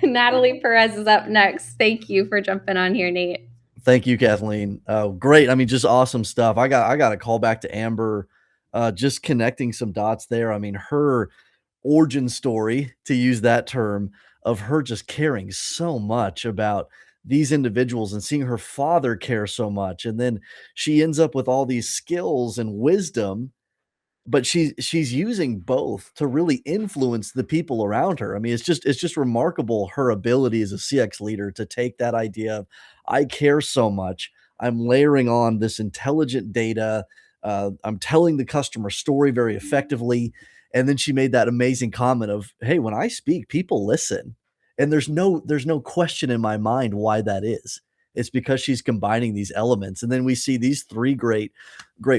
Natalie Perez is up next. Thank you for jumping on here, Nate. Thank you, Kathleen. Great. I mean, just awesome stuff. I got a call back to Amber, just connecting some dots there. I mean, her origin story, to use that term, of her just caring so much about these individuals and seeing her father care so much. And then she ends up with all these skills and wisdom, but she's using both to really influence the people around her. I mean, it's just remarkable, her ability as a CX leader to take that idea of, I care so much, I'm layering on this intelligent data, I'm telling the customer story very effectively. And then she made that amazing comment of, hey, when I speak, people listen. And there's no question in my mind why that is. It's because she's combining these elements. And then we see these three great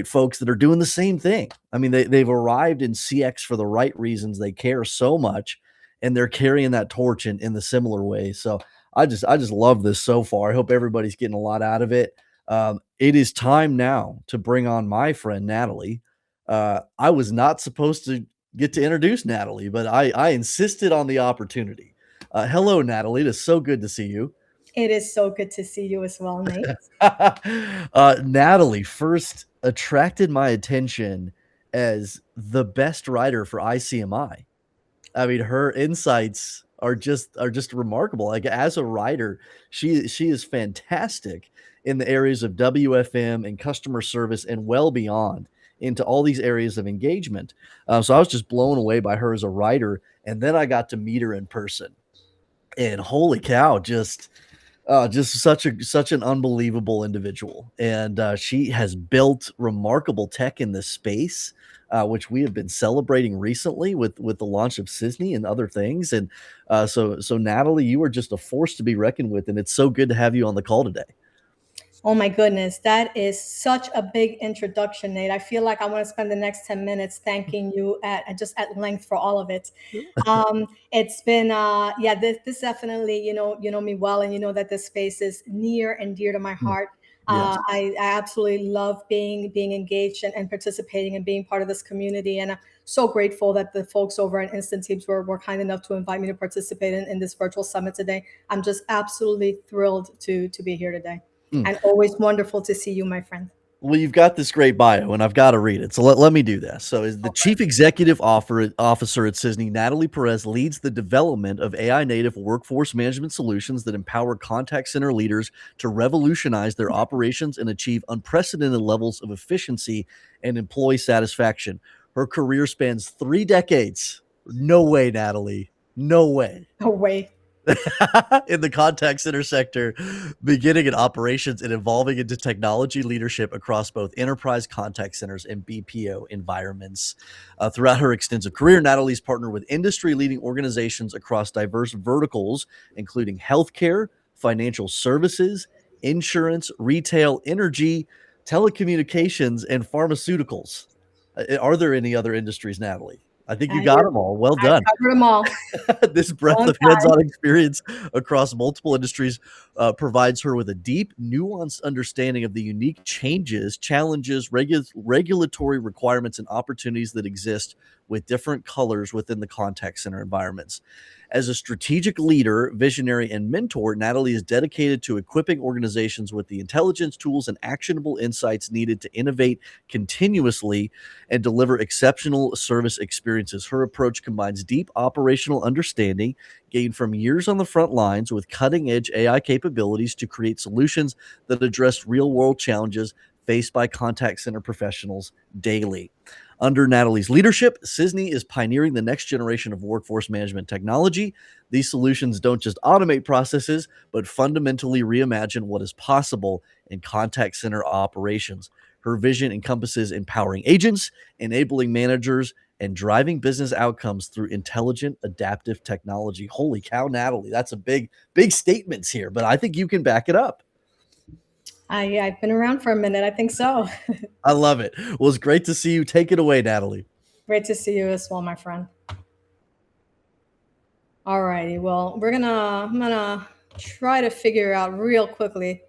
folks that are doing the same thing. I mean, they've arrived in CX for the right reasons. They care so much, and they're carrying that torch in the similar way. So I just love this so far. I hope everybody's getting a lot out of it. It is time now to bring on my friend Natalie. I was not supposed to get to introduce Natalie, but I insisted on the opportunity. Hello, Natalie. It is so good to see you. It is so good to see you as well, Nate. Natalie first attracted my attention as the best writer for ICMI. I mean, her insights are just remarkable. Like, as a writer, she is fantastic in the areas of WFM and customer service and well beyond, into all these areas of engagement. So I was just blown away by her as a writer, and then I got to meet her in person, and holy cow, just such an unbelievable individual. And she has built remarkable tech in this space, which we have been celebrating recently with the launch of Sysney and other things. And so Natalie, you are just a force to be reckoned with, and it's so good to have you on the call today. Oh my goodness, that is such a big introduction, Nate. I feel like I want to spend the next 10 minutes thanking you at length for all of it. It's been yeah, this definitely, you know me well, and you know that this space is near and dear to my Mm. heart. Yes. I absolutely love being engaged and participating and being part of this community. And I'm so grateful that the folks over at Instant Teams were kind enough to invite me to participate in this virtual summit today. I'm just absolutely thrilled to be here today. Mm. And always wonderful to see you, my friend. Well, you've got this great bio, and I've got to read it. So let me do this. So, as the Chief Executive Officer at Sysney, Natalie Perez leads the development of AI native workforce management solutions that empower contact center leaders to revolutionize their operations and achieve unprecedented levels of efficiency and employee satisfaction. Her career spans 3 decades. No way, Natalie. No way. Oh, wait. In the contact center sector, beginning in operations and evolving into technology leadership across both enterprise contact centers and BPO environments. Throughout her extensive career, Natalie's partnered with industry-leading organizations across diverse verticals, including healthcare, financial services, insurance, retail, energy, telecommunications, and pharmaceuticals. Are there any other industries, Natalie? I think you got them all. Well I done. covered them all. This breadth of hands-on experience across multiple industries provides her with a deep, nuanced understanding of the unique changes, challenges, regulatory requirements, and opportunities that exist with different colors within the contact center environments. As a strategic leader, visionary, and mentor, Natalie is dedicated to equipping organizations with the intelligence, tools, and actionable insights needed to innovate continuously and deliver exceptional service experiences. Her approach combines deep operational understanding gained from years on the front lines with cutting-edge AI capabilities to create solutions that address real-world challenges faced by contact center professionals daily. Under Natalie's leadership, Sysney is pioneering the next generation of workforce management technology. These solutions don't just automate processes, but fundamentally reimagine what is possible in contact center operations. Her vision encompasses empowering agents, enabling managers, and driving business outcomes through intelligent, adaptive technology. Holy cow, Natalie, that's a big statements here, but I think you can back it up. I've been around for a minute. I think so. I love it. Well, it's great to see you. Take it away, Natalie. Great to see you as well, my friend. All righty. Well, I'm gonna try to figure out real quickly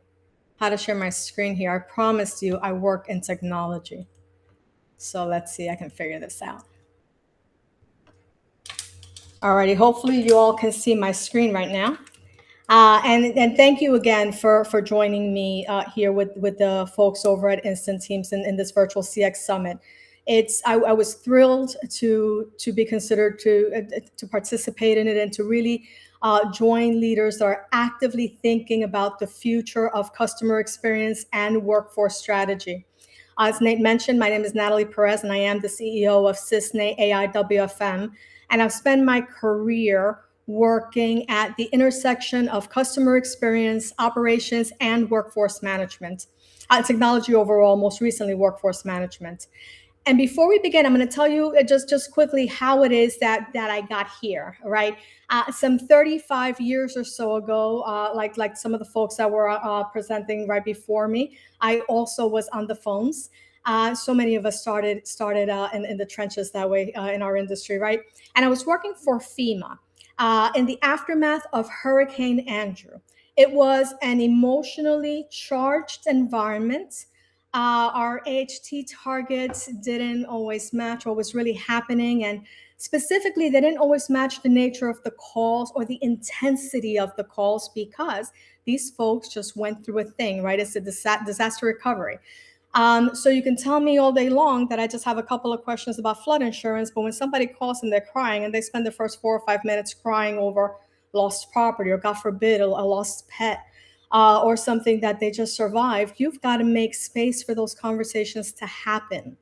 how to share my screen here. I promised you I work in technology. So let's see, I can figure this out. Alrighty, hopefully you all can see my screen right now. And thank you again for joining me here with the folks over at Instant Teams in this virtual CX summit. I was thrilled to be considered to participate in it and to really join leaders that are actively thinking about the future of customer experience and workforce strategy. As Nate mentioned, my name is Natalie Perez, and I am the CEO of Cisne AI WFM. And I've spent my career working at the intersection of customer experience, operations, and workforce management. Technology overall, most recently workforce management. And before we begin, I'm going to tell you just quickly how it is that I got here, right? Some 35 years or so ago, like some of the folks that were presenting right before me, I also was on the phones. So many of us started in the trenches that way in our industry, right? And I was working for FEMA in the aftermath of Hurricane Andrew. It was an emotionally charged environment. Our AHT targets didn't always match what was really happening. And specifically, they didn't always match the nature of the calls or the intensity of the calls because these folks just went through a thing, right? It's a disaster recovery. So you can tell me all day long that I just have a couple of questions about flood insurance, but when somebody calls and they're crying and they spend the first 4 or 5 minutes crying over lost property or, God forbid, a lost pet, or something that they just survived, you've got to make space for those conversations to happen.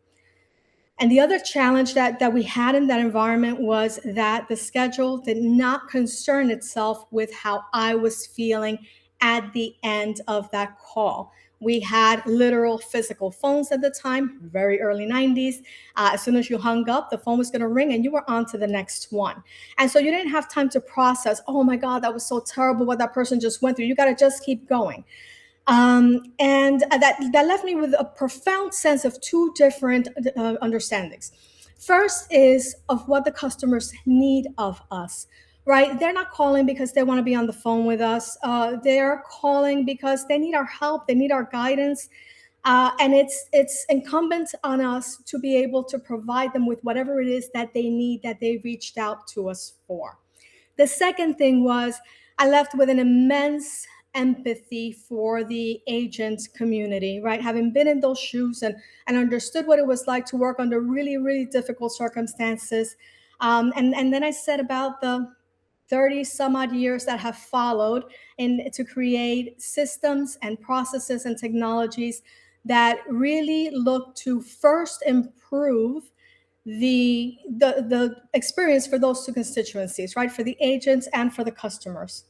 And the other challenge that we had in that environment was that the schedule did not concern itself with how I was feeling at the end of that call. We had literal physical phones at the time, very early 90s. As soon as you hung up, the phone was going to ring and you were on to the next one. And so you didn't have time to process, oh my God, that was so terrible what that person just went through. You got to just keep going. And that left me with a profound sense of two different understandings. First is of what the customers need of us, right? They're not calling because they want to be on the phone with us. They're calling because they need our help. They need our guidance. And it's incumbent on us to be able to provide them with whatever it is that they need, that they reached out to us for. The second thing was I left with an immense empathy for the agent community, right? Having been in those shoes and understood what it was like to work under really, really difficult circumstances. And then I said about the 30 some odd years that have followed to create systems and processes and technologies that really look to first improve the experience for those two constituencies, right? For the agents and for the customers.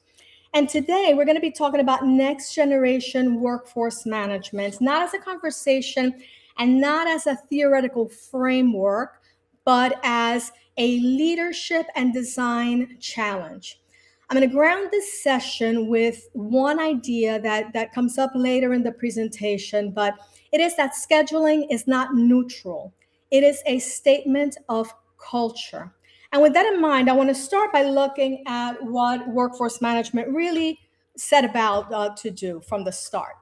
And today we're going to be talking about next generation workforce management, not as a conversation and not as a theoretical framework, but as a leadership and design challenge. I'm going to ground this session with one idea that comes up later in the presentation, but it is that scheduling is not neutral. It is a statement of culture. And with that in mind, I want to start by looking at what workforce management really set about to do from the start.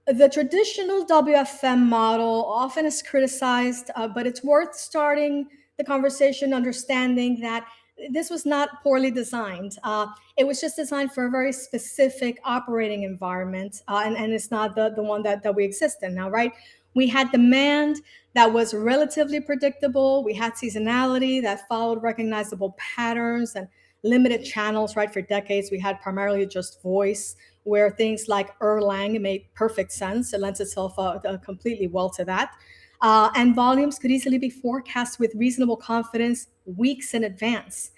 The traditional WFM model often is criticized, but it's worth starting the conversation understanding that this was not poorly designed. It was just designed for a very specific operating environment, and it's not the one that we exist in now, right? We had demand that was relatively predictable. We had seasonality that followed recognizable patterns and limited channels, right? For decades, we had primarily just voice, where things like Erlang made perfect sense. It lends itself completely well to that. And volumes could easily be forecast with reasonable confidence weeks in advance.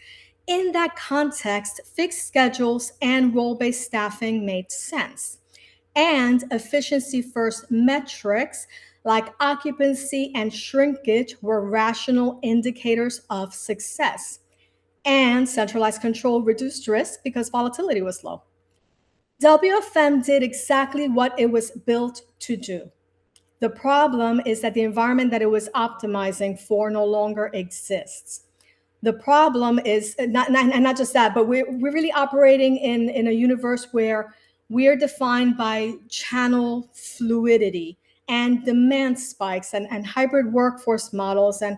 In that context, fixed schedules and role-based staffing made sense. And efficiency-first metrics like occupancy and shrinkage were rational indicators of success. And centralized control reduced risk because volatility was low. WFM did exactly what it was built to do. The problem is that the environment that it was optimizing for no longer exists. The problem is not just that, but we're really operating in a universe where we're defined by channel fluidity and demand spikes and hybrid workforce models. And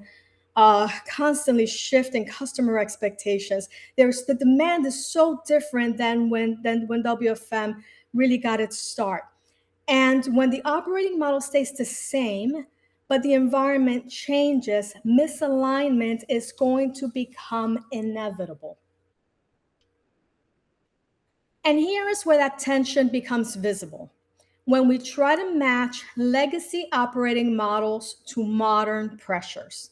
constantly shifting customer expectations. The demand is so different than when WFM really got its start. And when the operating model stays the same, but the environment changes, misalignment is going to become inevitable. And here is where that tension becomes visible. When we try to match legacy operating models to modern pressures.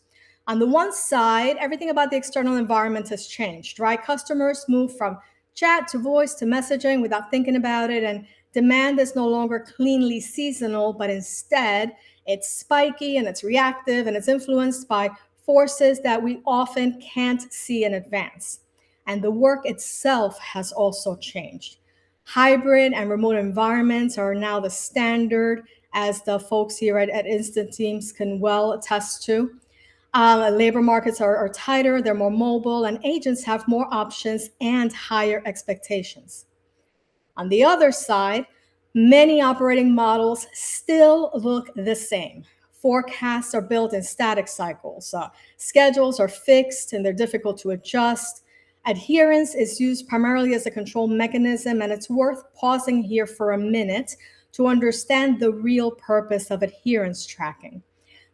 On the one side, everything about the external environment has changed, right? Customers move from chat to voice to messaging without thinking about it, and demand is no longer cleanly seasonal, but instead it's spiky and it's reactive and it's influenced by forces that we often can't see in advance. And the work itself has also changed. Hybrid and remote environments are now the standard, as the folks here at Instant Teams can well attest to. Labor markets are tighter, they're more mobile, and agents have more options and higher expectations. On the other side, many operating models still look the same. Forecasts are built in static cycles. Schedules are fixed and they're difficult to adjust. Adherence is used primarily as a control mechanism, and it's worth pausing here for a minute to understand the real purpose of adherence tracking.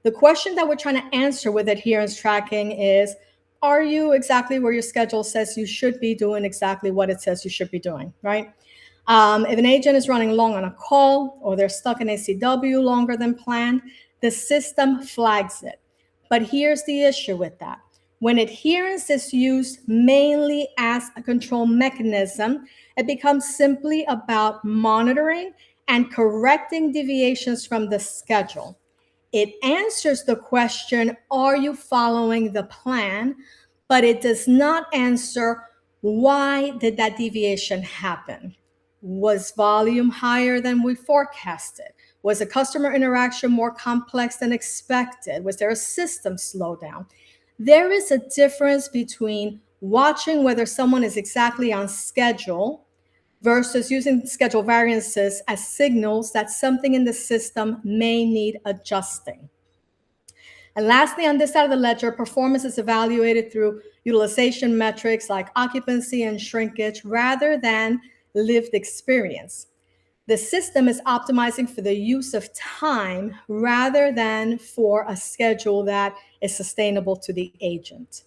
The question that we're trying to answer with adherence tracking is, are you exactly where your schedule says you should be doing exactly what it says you should be doing, right? If an agent is running long on a call or they're stuck in ACW longer than planned, the system flags it. But here's the issue with that. When adherence is used mainly as a control mechanism, it becomes simply about monitoring and correcting deviations from the schedule. It answers the question, are you following the plan? But it does not answer, why did that deviation happen? Was volume higher than we forecasted? Was the customer interaction more complex than expected? Was there a system slowdown? There is a difference between watching whether someone is exactly on schedule versus using schedule variances as signals that something in the system may need adjusting. And lastly, on this side of the ledger, performance is evaluated through utilization metrics like occupancy and shrinkage rather than lived experience. The system is optimizing for the use of time rather than for a schedule that is sustainable to the agent.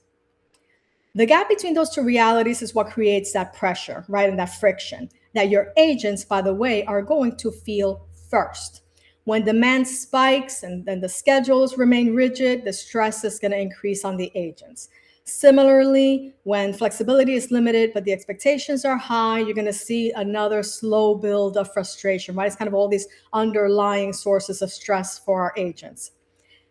The gap between those two realities is what creates that pressure, right? And that friction that your agents, by the way, are going to feel first. When demand spikes and then the schedules remain rigid, the stress is going to increase on the agents. Similarly, when flexibility is limited, but the expectations are high, you're going to see another slow build of frustration, right? It's kind of all these underlying sources of stress for our agents.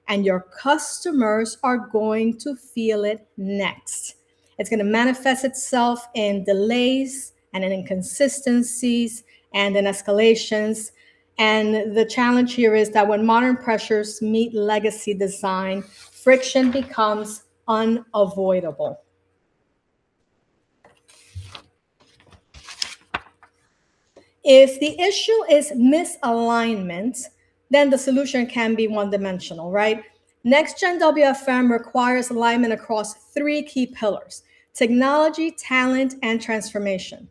And your customers are going to feel it next. It's going to manifest itself in delays and in inconsistencies and in escalations. And the challenge here is that when modern pressures meet legacy design, friction becomes unavoidable. If the issue is misalignment, then the solution can be one-dimensional, right? Next-gen WFM requires alignment across three key pillars: technology, talent, and transformation.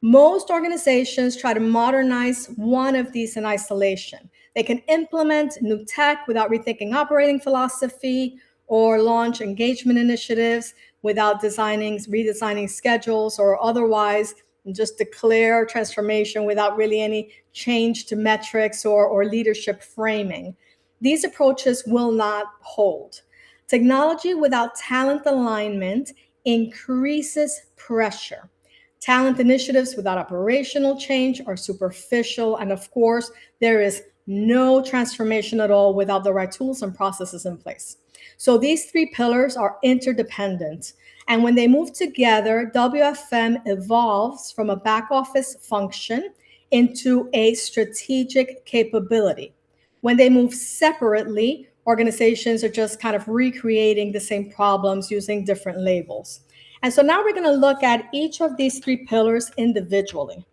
Most organizations try to modernize one of these in isolation. They can implement new tech without rethinking operating philosophy, or launch engagement initiatives without redesigning schedules, or otherwise just declare transformation without really any change to metrics or leadership framing. These approaches will not hold. Technology without talent alignment increases pressure. Talent initiatives without operational change are superficial. And of course, there is no transformation at all without the right tools and processes in place. So these three pillars are interdependent. And when they move together, WFM evolves from a back office function into a strategic capability. When they move separately, organizations are just kind of recreating the same problems using different labels. And so now we're going to look at each of these three pillars individually.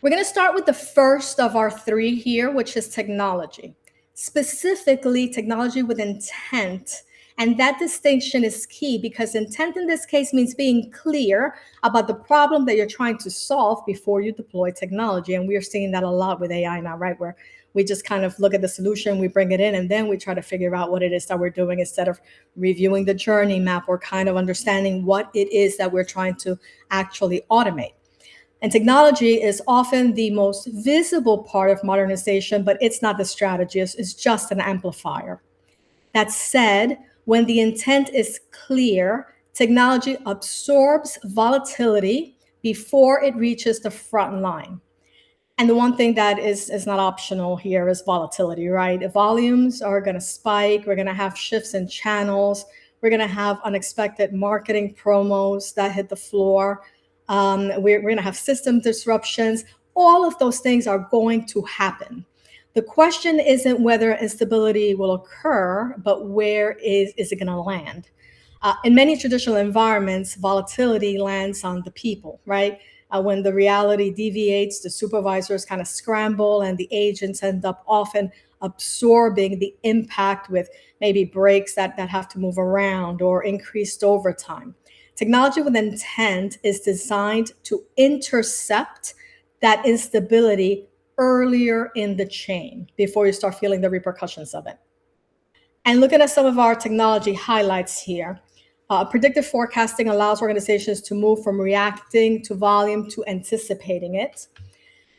We're going to start with the first of our three here, which is technology. specifically technology with intent. And that distinction is key because intent in this case means being clear about the problem that you're trying to solve before you deploy technology. And we are seeing that a lot with AI now, right? Where we just kind of look at the solution, we bring it in, and then we try to figure out what it is that we're doing instead of reviewing the journey map or kind of understanding what it is that we're trying to actually automate. And technology is often the most visible part of modernization, but it's not the strategy, it's just an amplifier. That said, when the intent is clear, technology absorbs volatility before it reaches the front line. And the one thing that is not optional here is volatility, right? If volumes are going to spike, we're going to have shifts in channels, we're going to have unexpected marketing promos that hit the floor. We're going to have system disruptions. All of those things are going to happen. The question isn't whether instability will occur, but where is it going to land? In many traditional environments, volatility lands on the people, right? When the reality deviates, the supervisors kind of scramble and the agents end up often absorbing the impact with maybe breaks that have to move around or increased overtime. Technology with intent is designed to intercept that instability earlier in the chain before you start feeling the repercussions of it. And looking at some of our technology highlights here, predictive forecasting allows organizations to move from reacting to volume to anticipating it.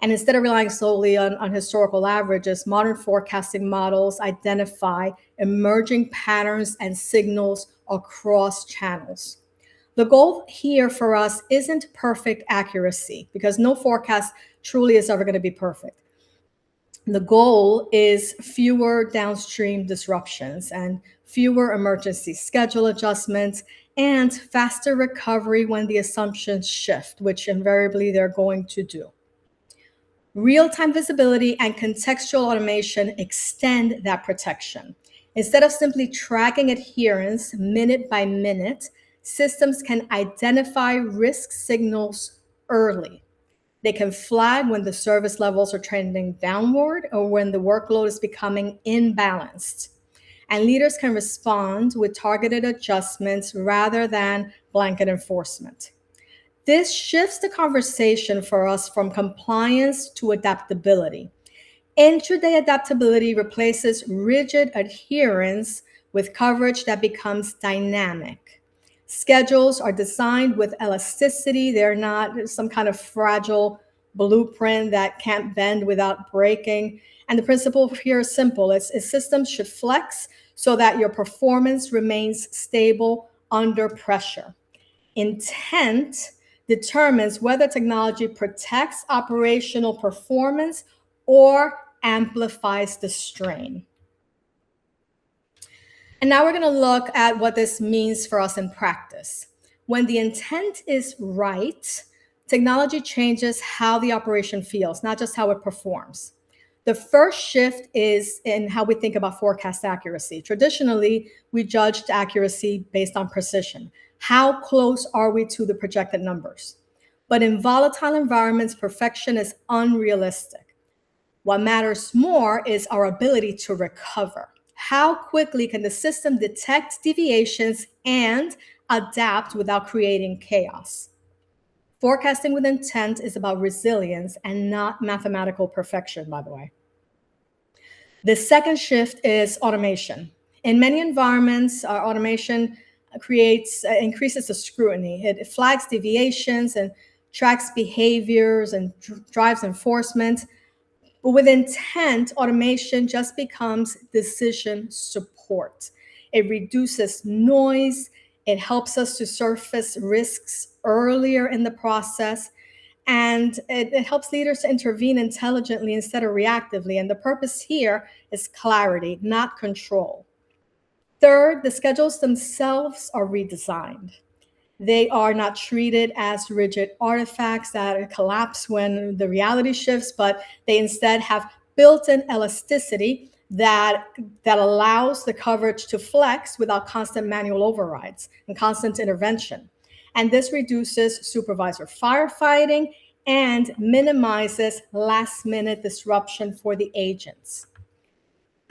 And instead of relying solely on historical averages, modern forecasting models identify emerging patterns and signals across channels. The goal here for us isn't perfect accuracy, because no forecast truly is ever going to be perfect. The goal is fewer downstream disruptions and fewer emergency schedule adjustments and faster recovery when the assumptions shift, which invariably they're going to do. Real-time visibility and contextual automation extend that protection. Instead of simply tracking adherence minute by minute, systems can identify risk signals early. They can flag when the service levels are trending downward or when the workload is becoming imbalanced. And leaders can respond with targeted adjustments rather than blanket enforcement. This shifts the conversation for us from compliance to adaptability. Intraday adaptability replaces rigid adherence with coverage that becomes dynamic. Schedules are designed with elasticity. They're not some kind of fragile blueprint that can't bend without breaking. And the principle here is simple. It's systems should flex so that your performance remains stable under pressure. Intent determines whether technology protects operational performance or amplifies the strain. And now we're going to look at what this means for us in practice. When the intent is right, technology changes how the operation feels, not just how it performs. The first shift is in how we think about forecast accuracy. Traditionally, we judged accuracy based on precision. How close are we to the projected numbers? But in volatile environments, perfection is unrealistic. What matters more is our ability to recover. How quickly can the system detect deviations and adapt without creating chaos? Forecasting with intent is about resilience and not mathematical perfection, by the way. The second shift is automation. In many environments, automation increases the scrutiny. It flags deviations and tracks behaviors and drives enforcement. But with intent, automation just becomes decision support. It reduces noise. It helps us to surface risks earlier in the process. And it helps leaders to intervene intelligently instead of reactively. And the purpose here is clarity, not control. Third, the schedules themselves are redesigned. They are not treated as rigid artifacts that collapse when the reality shifts, but they instead have built-in elasticity that allows the coverage to flex without constant manual overrides and constant intervention. And this reduces supervisor firefighting and minimizes last-minute disruption for the agents.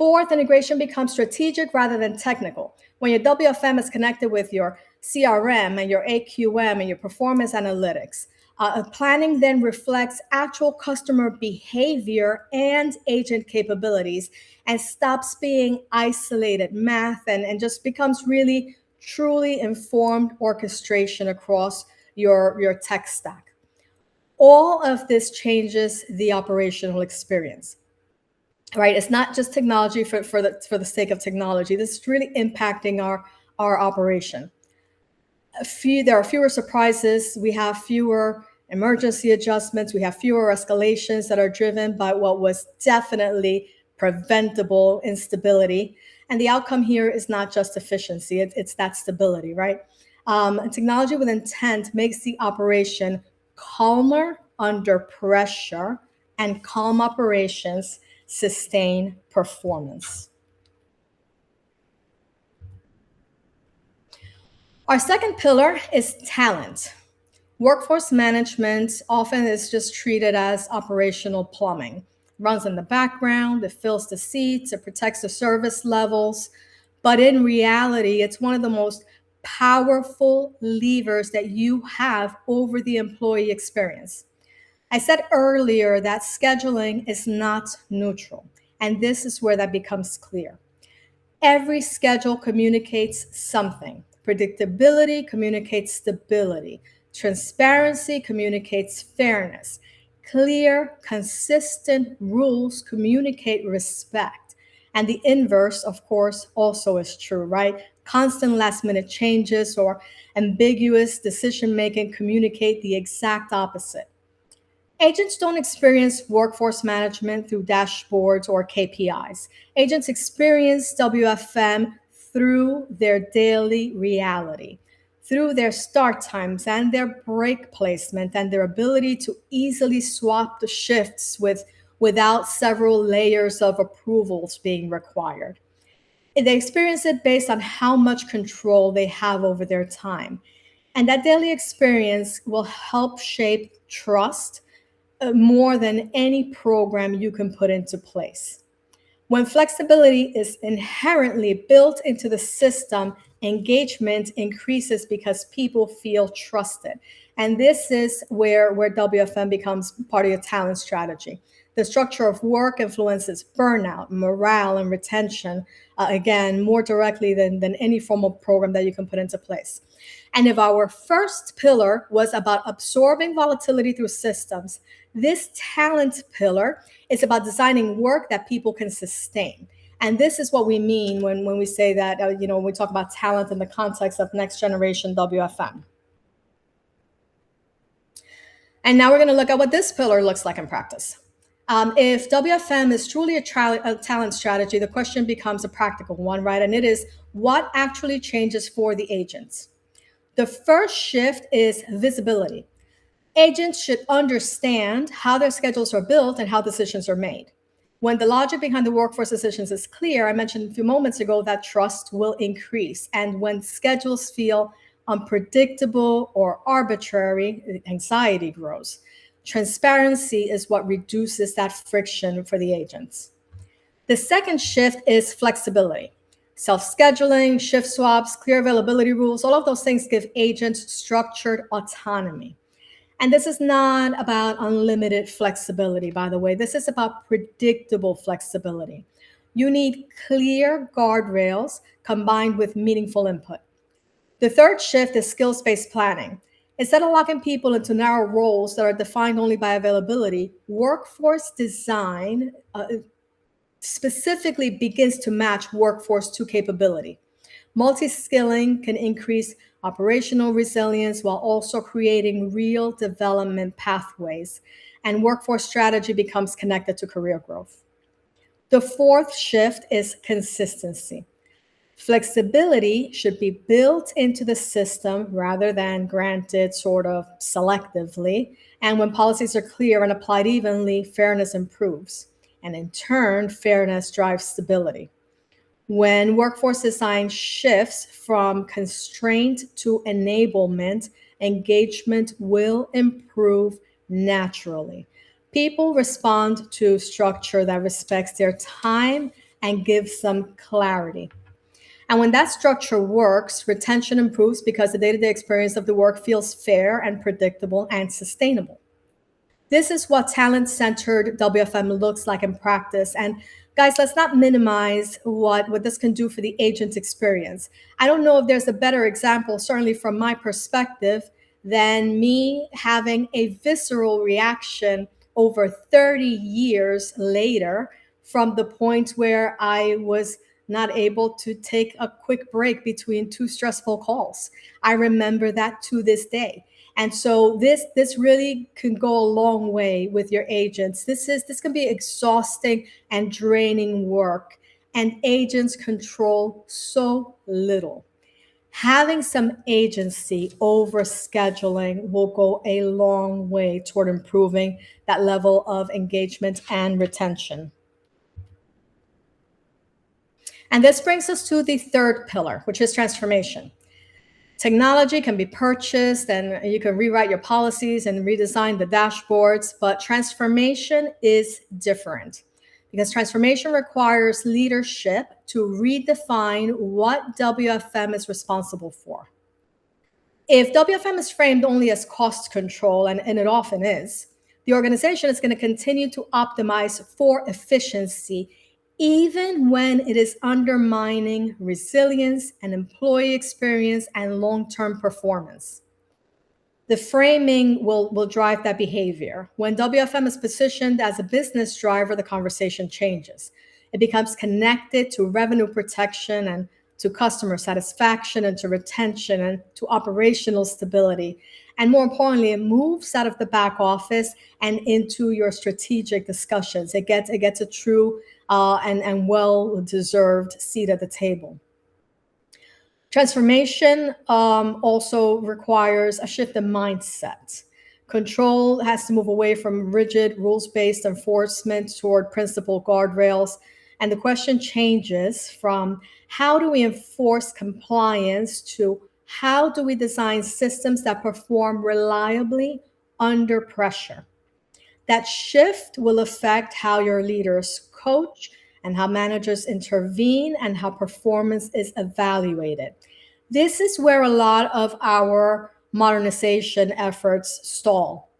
Fourth, integration becomes strategic rather than technical. When your WFM is connected with your CRM and your AQM and your performance analytics, planning then reflects actual customer behavior and agent capabilities and stops being isolated math and just becomes really truly informed orchestration across your tech stack. All of this changes the operational experience, right? It's not just technology for the sake of technology. This is really impacting our operation. There are fewer surprises. We have fewer emergency adjustments. We have fewer escalations that are driven by what was definitely preventable instability. And the outcome here is not just efficiency, it's that stability, right? Technology with intent makes the operation calmer under pressure, and calm operations sustain performance. Our second pillar is talent. Workforce management often is just treated as operational plumbing. It runs in the background, it fills the seats, it protects the service levels. But in reality, it's one of the most powerful levers that you have over the employee experience. I said earlier that scheduling is not neutral, and this is where that becomes clear. Every schedule communicates something. Predictability communicates stability. Transparency communicates fairness. Clear, consistent rules communicate respect. And the inverse, of course, also is true, right? Constant last-minute changes or ambiguous decision-making communicate the exact opposite. Agents don't experience workforce management through dashboards or KPIs. Agents experience WFM through their daily reality, through their start times and their break placement and their ability to easily swap the shifts without several layers of approvals being required. They experience it based on how much control they have over their time. And that daily experience will help shape trust more than any program you can put into place. When flexibility is inherently built into the system, engagement increases because people feel trusted. And this is where WFM becomes part of your talent strategy. The structure of work influences burnout, morale, and retention, again, more directly than any formal program that you can put into place. And if our first pillar was about absorbing volatility through systems, this talent pillar is about designing work that people can sustain. And this is what we mean when we say that, when we talk about talent in the context of next generation WFM. And now we're going to look at what this pillar looks like in practice. If WFM is truly a talent strategy, the question becomes a practical one, right? And it is, what actually changes for the agents? The first shift is visibility. Agents should understand how their schedules are built and how decisions are made. When the logic behind the workforce decisions is clear, I mentioned a few moments ago that trust will increase. And when schedules feel unpredictable or arbitrary, anxiety grows. Transparency is what reduces that friction for the agents. The second shift is flexibility. Self-scheduling, shift swaps, clear availability rules, all of those things give agents structured autonomy. And this is not about unlimited flexibility, by the way. This is about predictable flexibility. You need clear guardrails combined with meaningful input. The third shift is skills-based planning. Instead of locking people into narrow roles that are defined only by availability, workforce design specifically begins to match workforce to capability. Multi-skilling can increase operational resilience while also creating real development pathways, and workforce strategy becomes connected to career growth. The fourth shift is consistency. Flexibility should be built into the system rather than granted sort of selectively. And when policies are clear and applied evenly, fairness improves. And in turn, fairness drives stability. When workforce design shifts from constraint to enablement, engagement will improve naturally. People respond to structure that respects their time and gives some clarity. And when that structure works, retention improves because the day-to-day experience of the work feels fair and predictable and sustainable. This is what talent-centered WFM looks like in practice. And guys, let's not minimize what this can do for the agent experience. I don't know if there's a better example, certainly from my perspective, than me having a visceral reaction over 30 years later from the point where I was not able to take a quick break between two stressful calls. I remember that to this day. And so this really can go a long way with your agents. This can be exhausting and draining work, and agents control so little. Having some agency over scheduling will go a long way toward improving that level of engagement and retention. And this brings us to the third pillar, which is transformation. Technology can be purchased and you can rewrite your policies and redesign the dashboards, but transformation is different because transformation requires leadership to redefine what WFM is responsible for. If WFM is framed only as cost control, and it often is, the organization is going to continue to optimize for efficiency even when it is undermining resilience and employee experience and long-term performance. The framing will drive that behavior. When WFM is positioned as a business driver, the conversation changes. It becomes connected to revenue protection and to customer satisfaction and to retention and to operational stability. And more importantly, it moves out of the back office and into your strategic discussions. It gets a true and well-deserved seat at the table. Transformation also requires a shift in mindset. Control has to move away from rigid rules-based enforcement toward principled guardrails. And the question changes from how do we enforce compliance to how do we design systems that perform reliably under pressure? That shift will affect how your leaders coach and how managers intervene and how performance is evaluated. This is where a lot of our modernization efforts stall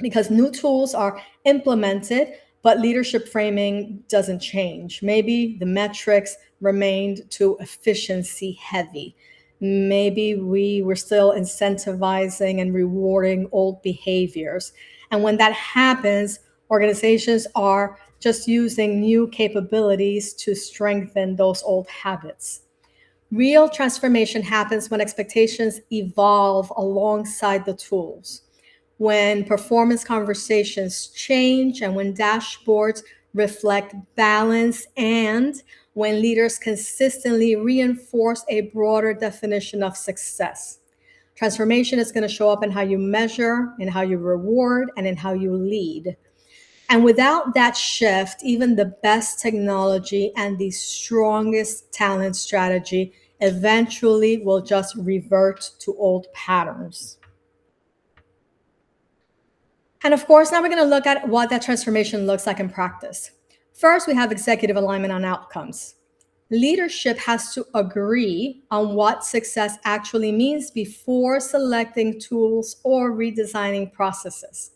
because new tools are implemented, but leadership framing doesn't change. Maybe the metrics remained too efficiency heavy. Maybe we were still incentivizing and rewarding old behaviors. And when that happens, organizations are just using new capabilities to strengthen those old habits. Real transformation happens when expectations evolve alongside the tools, when performance conversations change, and when dashboards reflect balance, and when leaders consistently reinforce a broader definition of success. Transformation is going to show up in how you measure, in how you reward, and in how you lead. And without that shift, even the best technology and the strongest talent strategy eventually will just revert to old patterns. And of course, now we're going to look at what that transformation looks like in practice. First, we have executive alignment on outcomes. Leadership has to agree on what success actually means before selecting tools or redesigning processes.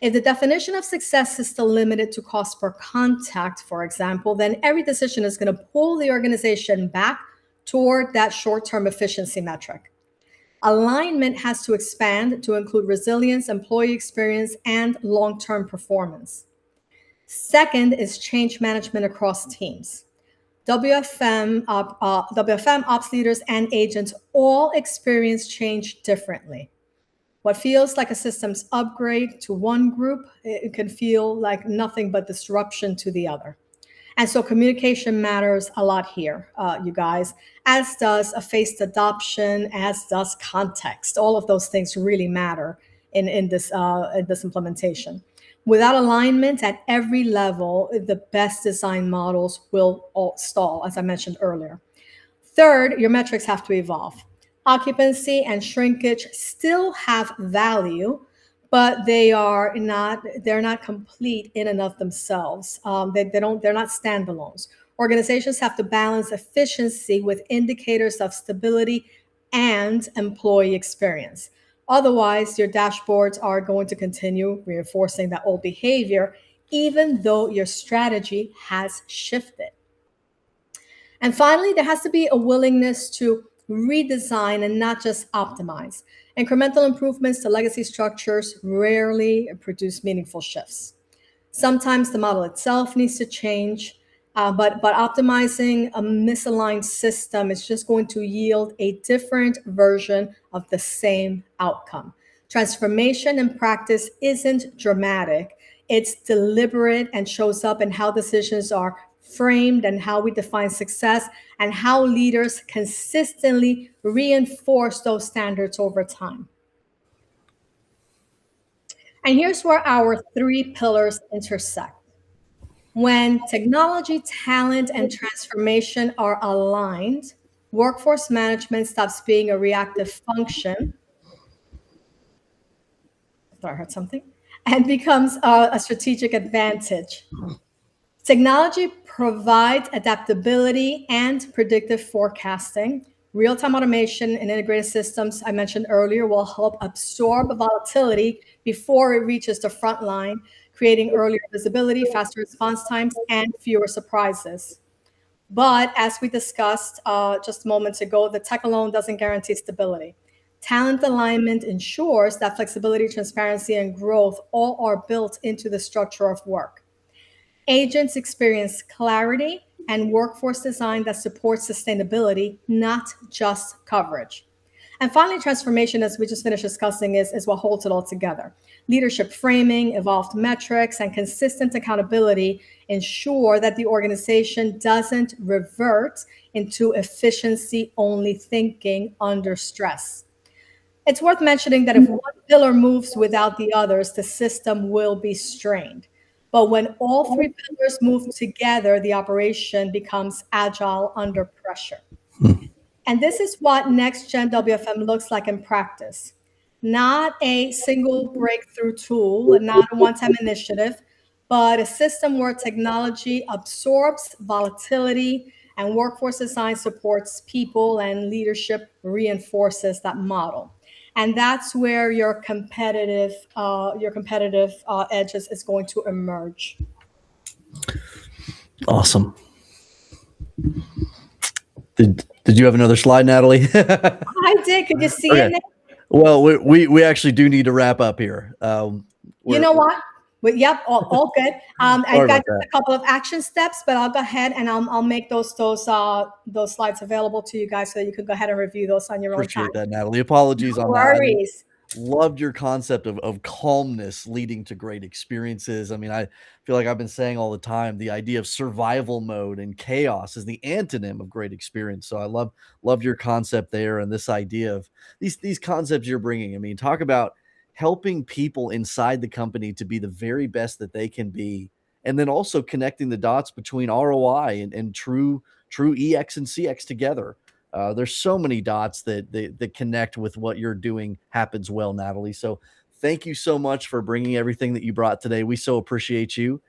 If the definition of success is still limited to cost per contact, for example, then every decision is going to pull the organization back toward that short-term efficiency metric. Alignment has to expand to include resilience, employee experience, and long-term performance. Second is change management across teams. WFM ops leaders and agents all experience change differently. What feels like a systems upgrade to one group, it can feel like nothing but disruption to the other. And so communication matters a lot here, you guys, as does a phased adoption, as does context. All of those things really matter in this implementation. Without alignment at every level, the best design models will all stall, as I mentioned earlier. Third, your metrics have to evolve. Occupancy and shrinkage still have value, but they're not complete in and of themselves. They're not standalones. Organizations have to balance efficiency with indicators of stability and employee experience. Otherwise, your dashboards are going to continue reinforcing that old behavior, even though your strategy has shifted. And finally, there has to be a willingness to redesign and not just optimize. Incremental improvements to legacy structures rarely produce meaningful shifts. Sometimes the model itself needs to change, but optimizing a misaligned system is just going to yield a different version of the same outcome. Transformation in practice isn't dramatic, it's deliberate and shows up in how decisions are framed and how we define success and how leaders consistently reinforce those standards over time. And here's where our three pillars intersect. When technology, talent, and transformation are aligned, workforce management stops being a reactive function. Thought I heard something, and becomes a strategic advantage. Technology provides adaptability and predictive forecasting. Real-time automation and integrated systems I mentioned earlier will help absorb volatility before it reaches the front line, creating earlier visibility, faster response times, and fewer surprises. But as we discussed just moments ago, the tech alone doesn't guarantee stability. Talent alignment ensures that flexibility, transparency, and growth all are built into the structure of work. Agents experience clarity and workforce design that supports sustainability, not just coverage. And finally, transformation, as we just finished discussing, is what holds it all together. Leadership framing, evolved metrics, and consistent accountability ensure that the organization doesn't revert into efficiency only thinking under stress. It's worth mentioning that if one pillar moves without the others, the system will be strained. But when all three pillars move together, the operation becomes agile under pressure. And this is what Next Gen WFM looks like in practice. Not a single breakthrough tool, not a one-time initiative, but a system where technology absorbs volatility and workforce design supports people and leadership reinforces that model. And that's where your competitive edge is going to emerge. Awesome. Did you have another slide, Natalie? I did. Could you see Okay. it now? Well, we actually do need to wrap up here. You know what? But yep, all good. I've Sorry got about that. a couple of action steps, but I'll go ahead and I'll make those slides available to you guys so that you can go ahead and review those on your own time. Appreciate that, Natalie. Apologies No on that. I mean, worries. loved your concept of calmness leading to great experiences. I mean, I feel like I've been saying all the time, the idea of survival mode and chaos is the antonym of great experience. So I love your concept there and this idea of these concepts you're bringing. I mean, talk about helping people inside the company to be the very best that they can be, and then also connecting the dots between ROI and true EX and CX together. There's so many dots that connect with what you're doing happens well, Natalie. So thank you so much for bringing everything that you brought today. We so appreciate you.